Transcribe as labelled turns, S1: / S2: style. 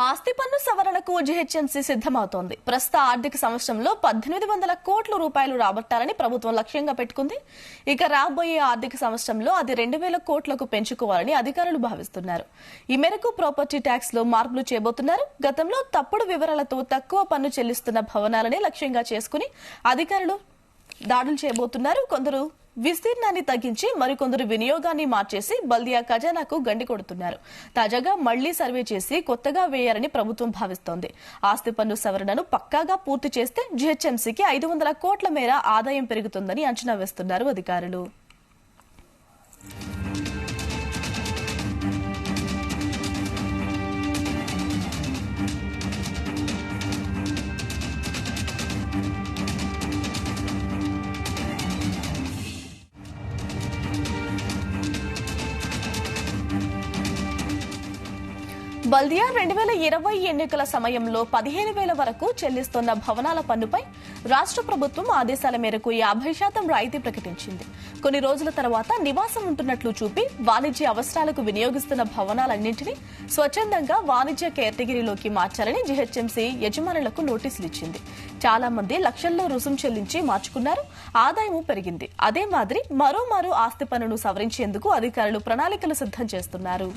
S1: ఆస్తి పన్ను సవరణకు జీహెచ్ఎంసీ సిద్దమవుతోంది. ప్రస్తుత ఆర్థిక సంవత్సరంలో 1800 కోట్ల రూపాయలు రాబట్టాలని ప్రభుత్వం లక్ష్యంగా పెట్టుకుంది. ఇక రాబోయే ఆర్థిక సంవత్సరంలో అది 2000 కోట్లకు పెంచుకోవాలని అధికారులు భావిస్తున్నారు. ఈ మేరకు ప్రాపర్టీ ట్యాక్స్ లో మార్పులు చేయబోతున్నారు. గతంలో తప్పుడు వివరాలతో తక్కువ పన్ను చెల్లిస్తున్న భవనాలని లక్ష్యంగా చేసుకుని అధికారులు దాడులు చేయబోతున్నారు. కొందరు విస్తీర్ణాన్ని తగ్గించి మరికొందరు వినియోగాన్ని మార్చేసి బల్దియా ఖజానాకు గండి కొడుతున్నారు. తాజాగా మళ్లీ సర్వే చేసి కొత్తగా వేయాలని ప్రభుత్వం భావిస్తోంది. ఆస్తి పన్ను సవరణను పక్కాగా పూర్తి చేస్తే జీహెచ్ఎంసీకి 500 కోట్ల మేర ఆదాయం పెరుగుతుందని అంచనా వేస్తున్నారు అధికారులు. బల్దియా 2020 ఎన్నికల సమయంలో 15,000 వరకు చెల్లిస్తున్న భవనాల పన్నుపై రాష్ట్ర ప్రభుత్వం ఆదేశాల మేరకు 50% రాయితీ ప్రకటించింది. కొన్ని రోజుల తర్వాత నివాసం ఉంటున్నట్లు చూపి వాణిజ్య అవసరాలకు వినియోగిస్తున్న భవనాలన్నింటినీ స్వచ్ఛందంగా వాణిజ్య కేటగిరీలోకి మార్చాలని జీహెచ్ఎంసీ యజమానులకు నోటీసులు ఇచ్చింది. చాలా మంది లక్షల్లో రుసుము చెల్లించి మార్చుకున్నారు. ఆదాయం పెరిగింది. అదే మాదిరి మరోమారు ఆస్తి పన్నును సవరించేందుకు అధికారులు ప్రణాళికలు సిద్దం చేస్తున్నారు.